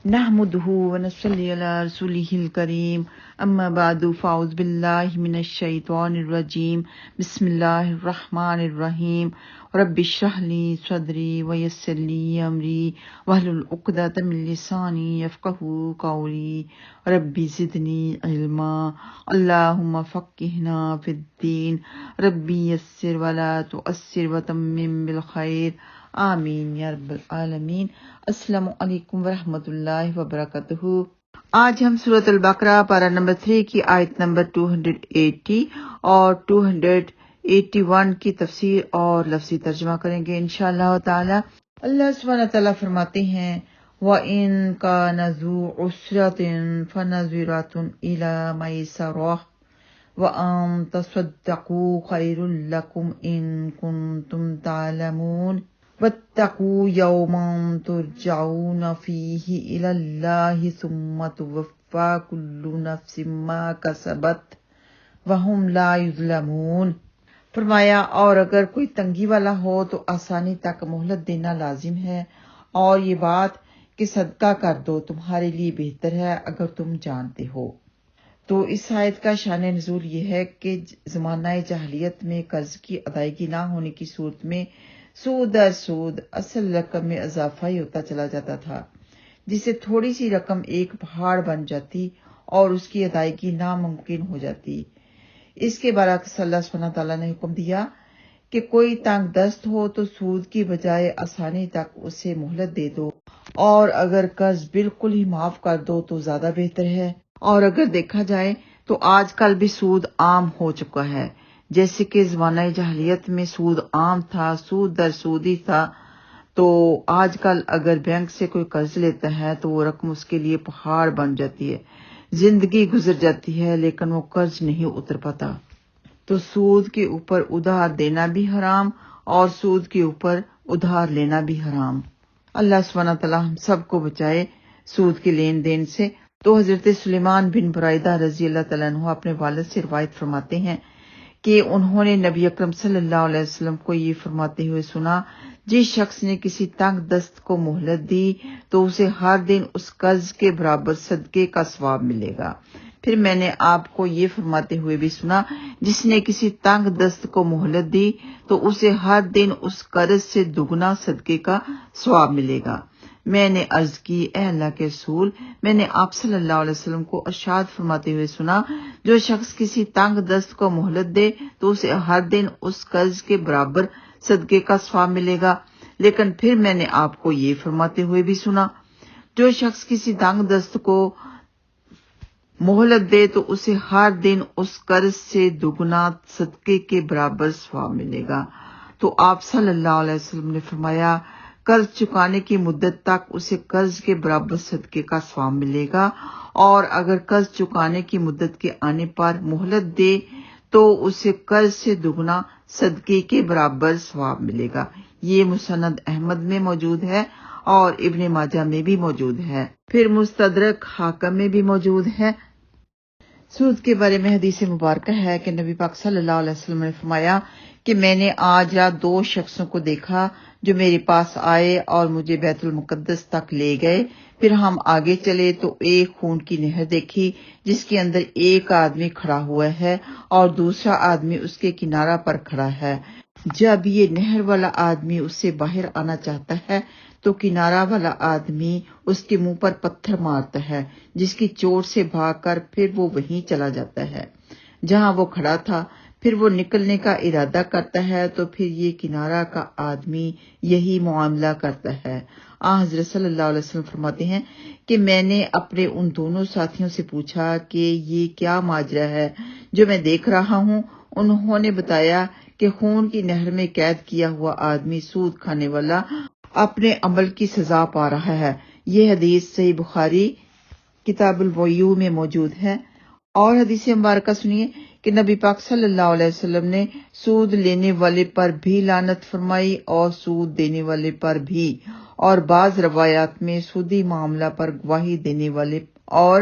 نحمده ونصلي على رسوله الكريم اما بعد فاعوذ بالله من الشيطان الرجيم بسم الله الرحمن الرحيم رب اشرح لي صدري ويسر لي امري واحلل عقدة من لساني يفقهوا قولي رب زدني علما اللهم فقهنا في الدين ربي يسر ولا تؤثر وتمم بالخير آمین یا رب العالمین۔ السلام علیکم ورحمۃ اللہ وبرکاتہ۔ آج ہم سورۃ البقرہ پارہ نمبر 3 کی آیت نمبر 280 اور 281 کی تفسیر اور لفظی ترجمہ کریں گے انشاءاللہ تعالی۔ اللہ سبحانہ تعالیٰ فرماتے ہیں وَإِن كَانَ ذُو عُسْرَةٍ فَنَظِرَةٌ إِلَىٰ مَيْسَرَةٍ وَأَن تَصَدَّقُوا خَيْرٌ لَكُمْ إِن كُنتُمْ تَعْلَمُونَ وَاتَّقُوا يَوْمًا تُرْجَعُونَ فِيهِ إِلَى اللَّهِ ثُمَّ تُوَفَّى كُلُّ نَفْسٍ مَا كَسَبَتْ وَهُمْ لَا يُظْلَمُونَ۔ فرمایا اور اگر کوئی تنگی والا ہو تو آسانی تک مہلت دینا لازم ہے، اور یہ بات کہ صدقہ کر دو تمہارے لیے بہتر ہے اگر تم جانتے ہو۔ تو اس آیت کا شان نزول یہ ہے کہ زمانہ جاہلیت میں قرض کی ادائیگی نہ ہونے کی صورت میں سود در سود اصل رقم میں اضافہ ہی ہوتا چلا جاتا تھا، جس سے تھوڑی سی رقم ایک پہاڑ بن جاتی اور اس کی ادائیگی ناممکن ہو جاتی۔ اس کے برعکس اللہ سبحانہ تعالیٰ نے حکم دیا کہ کوئی تنگ دست ہو تو سود کی بجائے آسانی تک اسے مہلت دے دو، اور اگر قرض بالکل ہی معاف کر دو تو زیادہ بہتر ہے۔ اور اگر دیکھا جائے تو آج کل بھی سود عام ہو چکا ہے، جیسے کہ زمانہ جاہلیت میں سود عام تھا، سود در سود ہی تھا، تو آج کل اگر بینک سے کوئی قرض لیتا ہے تو وہ رقم اس کے لیے پہاڑ بن جاتی ہے، زندگی گزر جاتی ہے لیکن وہ قرض نہیں اتر پاتا۔ تو سود کے اوپر ادھار دینا بھی حرام اور سود کے اوپر ادھار لینا بھی حرام۔ اللہ سبحانہ تعالیٰ ہم سب کو بچائے سود کے لین دین سے۔ تو حضرت سلیمان بن برائدہ رضی اللہ تعالیٰ عنہ اپنے والد سے روایت فرماتے ہیں کہ انہوں نے نبی اکرم صلی اللہ علیہ وسلم کو یہ فرماتے ہوئے سنا، جس شخص نے کسی تنگ دست کو مہلت دی تو اسے ہر دن اس قرض کے برابر صدقے کا ثواب ملے گا۔ پھر میں نے آپ کو یہ فرماتے ہوئے بھی سنا، جس نے کسی تنگ دست کو مہلت دی تو اسے ہر دن اس قرض سے دگنا صدقے کا ثواب ملے گا۔ میں نے عرض کی اے اللہ کے رسول، میں نے آپ صلی اللہ علیہ وسلم کو ارشاد فرماتے ہوئے سنا، جو شخص کسی تنگ دست کو مہلت دے تو اسے ہر دن اس قرض کے برابر صدقے کا ثواب ملے گا۔ لیکن پھر میں نے آپ کو یہ فرماتے ہوئے بھی سنا، جو شخص کسی تنگ دست کو مہلت دے تو اسے ہر دن اس قرض سے دگنا صدقے کے برابر ثواب ملے گا۔ تو آپ صلی اللہ علیہ وسلم نے فرمایا، قرض چکانے کی مدت تک اسے قرض کے برابر صدقے کا ثواب ملے گا، اور اگر قرض چکانے کی مدت کے آنے پر مہلت دے تو اسے قرض سے دگنا صدقے کے برابر ثواب ملے گا۔ یہ مسند احمد میں موجود ہے اور ابن ماجہ میں بھی موجود ہے، پھر مستدرک حاکم میں بھی موجود ہے۔ سود کے بارے میں حدیث مبارکہ ہے کہ نبی پاک صلی اللہ علیہ وسلم نے فرمایا کہ میں نے آج رات 2 شخصوں کو دیکھا جو میرے پاس آئے اور مجھے بیت المقدس تک لے گئے۔ پھر ہم آگے چلے تو ایک خون کی نہر دیکھی جس کے اندر ایک آدمی کھڑا ہوا ہے اور دوسرا آدمی اس کے کنارہ پر کھڑا ہے۔ جب یہ نہر والا آدمی اس سے باہر آنا چاہتا ہے تو کنارہ والا آدمی اس کے منہ پر پتھر مارتا ہے، جس کی چوٹ سے بھاگ کر پھر وہ وہیں چلا جاتا ہے جہاں وہ کھڑا تھا۔ پھر وہ نکلنے کا ارادہ کرتا ہے تو پھر یہ کنارہ کا آدمی یہی معاملہ کرتا ہے۔ حضرت صلی اللہ علیہ وسلم فرماتے ہیں کہ میں نے اپنے ان دونوں ساتھیوں سے پوچھا کہ یہ کیا ماجرا ہے جو میں دیکھ رہا ہوں؟ انہوں نے بتایا کہ خون کی نہر میں قید کیا ہوا آدمی سود کھانے والا اپنے عمل کی سزا پا رہا ہے۔ یہ حدیث صحیح بخاری کتاب البیوع میں موجود ہے۔ اور حدیث مبارکہ سنیے کہ نبی پاک صلی اللہ علیہ وسلم نے سود لینے والے پر بھی لعنت فرمائی اور سود دینے والے پر بھی، اور بعض روایات میں سودی معاملہ پر گواہی دینے والے اور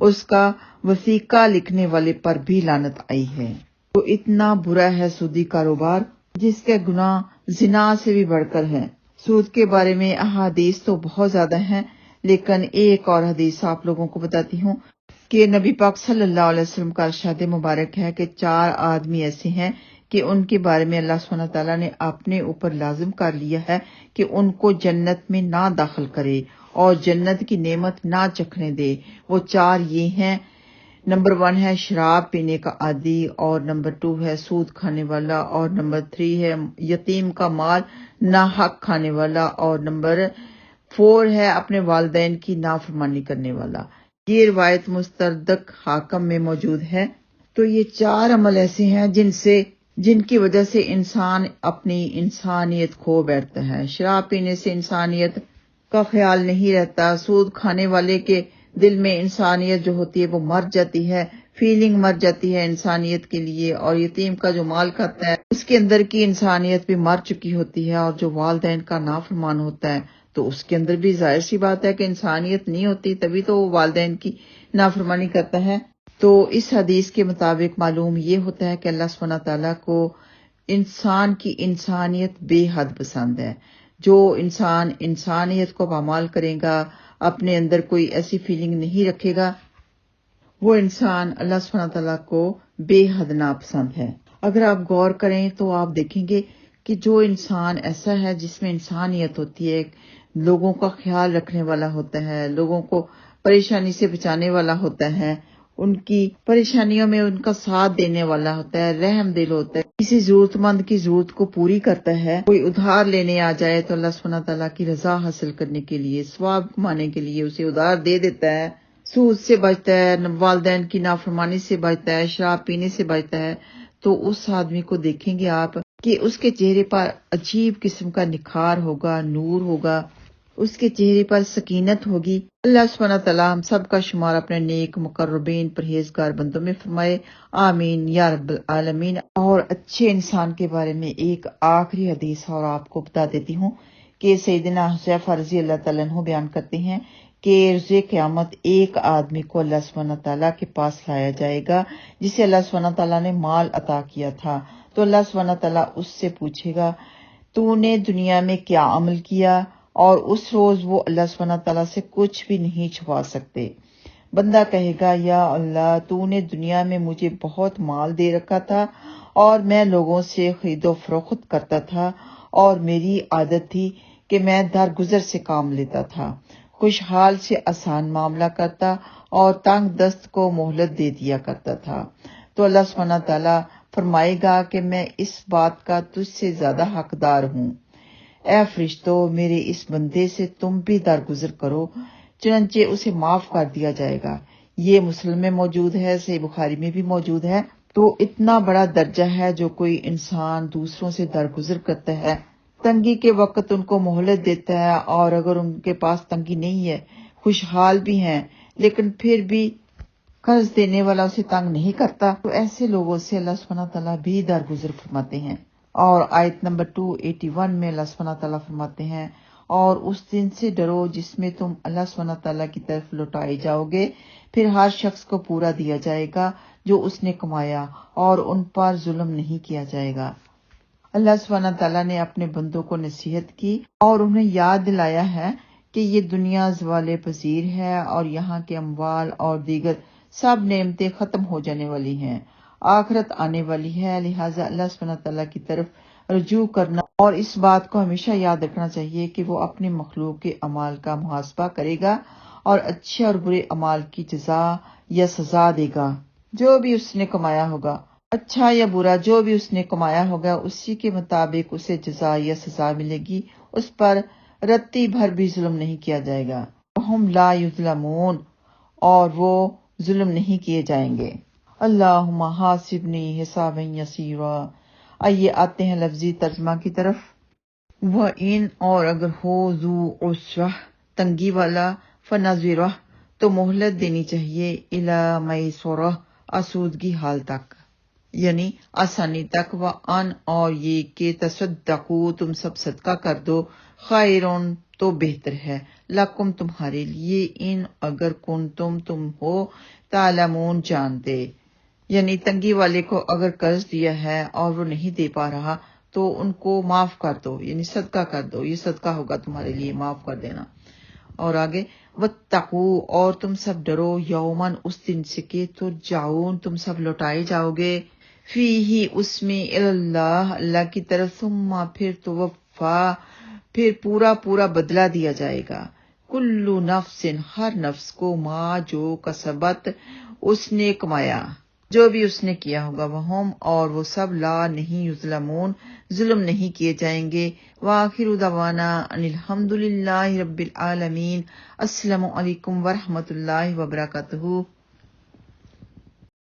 اس کا وثیقہ لکھنے والے پر بھی لعنت آئی ہے۔ تو اتنا برا ہے سودی کاروبار، جس کے گناہ زنا سے بھی بڑھ کر ہیں۔ سود کے بارے میں احادیث تو بہت زیادہ ہیں، لیکن ایک اور حدیث آپ لوگوں کو بتاتی ہوں کہ نبی پاک صلی اللہ علیہ وسلم کا ارشاد مبارک ہے کہ 4 آدمی ایسے ہیں کہ ان کے بارے میں اللہ سبحانہ تعالیٰ نے اپنے اوپر لازم کر لیا ہے کہ ان کو جنت میں نہ داخل کرے اور جنت کی نعمت نہ چکھنے دے۔ وہ 4 یہ ہیں، نمبر 1 ہے شراب پینے کا عادی، اور نمبر 2 ہے سود کھانے والا، اور نمبر 3 ہے یتیم کا مال ناحق کھانے والا، اور نمبر 4 ہے اپنے والدین کی نافرمانی کرنے والا۔ یہ روایت مستدرک حاکم میں موجود ہے۔ تو یہ 4 عمل ایسے ہیں جن کی وجہ سے انسان اپنی انسانیت کھو بیٹھتا ہے۔ شراب پینے سے انسانیت کا خیال نہیں رہتا، سود کھانے والے کے دل میں انسانیت جو ہوتی ہے وہ مر جاتی ہے، فیلنگ مر جاتی ہے انسانیت کے لیے، اور یتیم کا جو مال کھاتا ہے اس کے اندر کی انسانیت بھی مر چکی ہوتی ہے، اور جو والدین کا نافرمان ہوتا ہے تو اس کے اندر بھی ظاہر سی بات ہے کہ انسانیت نہیں ہوتی، تبھی تو وہ والدین کی نافرمانی کرتا ہے۔ تو اس حدیث کے مطابق معلوم یہ ہوتا ہے کہ اللہ سبحانہ تعالیٰ کو انسان کی انسانیت بے حد پسند ہے۔ جو انسان انسانیت کو پامال کرے گا، اپنے اندر کوئی ایسی فیلنگ نہیں رکھے گا، وہ انسان اللہ سبحانہ تعالیٰ کو بے حد ناپسند ہے۔ اگر آپ غور کریں تو آپ دیکھیں گے کہ جو انسان ایسا ہے جس میں انسانیت ہوتی ہے، لوگوں کا خیال رکھنے والا ہوتا ہے، لوگوں کو پریشانی سے بچانے والا ہوتا ہے، ان کی پریشانیوں میں ان کا ساتھ دینے والا ہوتا ہے، رحم دل ہوتا ہے، کسی ضرورت مند کی ضرورت کو پوری کرتا ہے، کوئی ادھار لینے آ جائے تو اللہ سبحانہ تعالیٰ کی رضا حاصل کرنے کے لیے، ثواب کمانے کے لیے اسے ادھار دے دیتا ہے، سود سے بچتا ہے، والدین کی نافرمانی سے بچتا ہے، شراب پینے سے بچتا ہے، تو اس آدمی کو دیکھیں گے آپ کہ اس کے چہرے پر عجیب قسم کا نکھار ہوگا، نور ہوگا، اس کے چہرے پر سکینت ہوگی۔ اللہ سبحانہ تعالیٰ ہم سب کا شمار اپنے نیک مقربین پرہیزگار بندوں میں فرمائے، آمین یا رب العالمین۔ اور اچھے انسان کے بارے میں ایک آخری حدیث اور آپ کو بتا دیتی ہوں کہ سیدنا حذیفہ رضی اللہ تعالیٰ عنہ بیان کرتے ہیں کہ روز قیامت ایک آدمی کو اللہ سبحانہ تعالیٰ کے پاس لایا جائے گا جسے اللہ سبحانہ تعالیٰ نے مال عطا کیا تھا، تو اللہ سبحانہ تعالیٰ اس سے پوچھے گا تو نے دنیا میں کیا عمل کیا، اور اس روز وہ اللہ سبحانہ تعالیٰ سے کچھ بھی نہیں چھپا سکتے۔ بندہ کہے گا یا اللہ تو نے دنیا میں مجھے بہت مال دے رکھا تھا اور میں لوگوں سے خرید و فروخت کرتا تھا، اور میری عادت تھی کہ میں درگزر سے کام لیتا تھا، خوشحال سے آسان معاملہ کرتا اور تنگ دست کو مہلت دے دیا کرتا تھا۔ تو اللہ سبحانہ تعالیٰ فرمائے گا کہ میں اس بات کا تجھ سے زیادہ حقدار ہوں، اے فرشتو میرے اس بندے سے تم بھی درگزر کرو، چنانچہ اسے معاف کر دیا جائے گا۔ یہ مسلم میں موجود ہے، صحیح بخاری میں بھی موجود ہے۔ تو اتنا بڑا درجہ ہے جو کوئی انسان دوسروں سے درگزر کرتا ہے، تنگی کے وقت ان کو مہلت دیتا ہے، اور اگر ان کے پاس تنگی نہیں ہے، خوشحال بھی ہیں، لیکن پھر بھی قرض دینے والا اسے تنگ نہیں کرتا، تو ایسے لوگوں سے اللہ سبحانہ تعالیٰ بھی درگزر فرماتے ہیں۔ اور آیت نمبر 281 میں اللہ سبحانہ تعالیٰ فرماتے ہیں، اور اس دن سے ڈرو جس میں تم اللہ سبحانہ تعالیٰ کی طرف لوٹائے جاؤ گے، پھر ہر شخص کو پورا دیا جائے گا جو اس نے کمایا، اور ان پر ظلم نہیں کیا جائے گا۔ اللہ سبحانہ تعالیٰ نے اپنے بندوں کو نصیحت کی اور انہیں یاد دلایا ہے کہ یہ دنیا زوال پذیر ہے، اور یہاں کے اموال اور دیگر سب نعمتیں ختم ہو جانے والی ہیں، آخرت آنے والی ہے، لہٰذا اللہ سبحانہ تعالیٰ کی طرف رجوع کرنا اور اس بات کو ہمیشہ یاد رکھنا چاہیے کہ وہ اپنے مخلوق کے اعمال کا محاسبہ کرے گا اور اچھے اور برے اعمال کی جزا یا سزا دے گا۔ جو بھی اس نے کمایا ہوگا، اچھا یا برا، جو بھی اس نے کمایا ہوگا اسی کے مطابق اسے جزا یا سزا ملے گی، اس پر رتی بھر بھی ظلم نہیں کیا جائے گا۔ وَهُمْ لَا يُظْلَمُونَ، اور وہ ظلم نہیں کیے جائیں گے۔ اللہم حاسبنی حسابا یسیرا۔ آئیے آتے ہیں لفظی ترجمہ کی طرف۔ وَإِنْ، اور اگر ہو، ذو عسرہ، تنگی والا، فنظرہ، تو مہلت دینی چاہیے، الی میسرہ، آسودگی حال تک، یعنی آسانی تک، وَأَنْ، اور یہ کہ تصدقوا، تم سب صدقہ کر دو، خیرون، تو بہتر ہے، لکم، تمہارے لیے، ان، اگر کنتم، تم ہو، تعلمون، جانتے، یعنی تنگی والے کو اگر قرض دیا ہے اور وہ نہیں دے پا رہا تو ان کو معاف کر دو، یعنی صدقہ کر دو، یہ صدقہ ہوگا تمہارے لیے، معاف کر دینا۔ اور آگے واتقوا اور تم سب ڈرو یومن اس دن سے کہ ترجعون تم سب لوٹائے جاؤ گے فیہ اس میں اللہ اللہ کی طرف ثم پھر توفا پھر پورا بدلہ دیا جائے گا کلو نفس ہر نفس کو ما جو کسبت اس نے کمایا جو بھی اس نے کیا ہوگا وہم اور وہ سب لا نہیں یظلمون ظلم نہیں کیے جائیں گے وآخر دعوانا ان الحمد للہ رب العالمین السلام علیکم ورحمۃ اللہ وبرکاتہ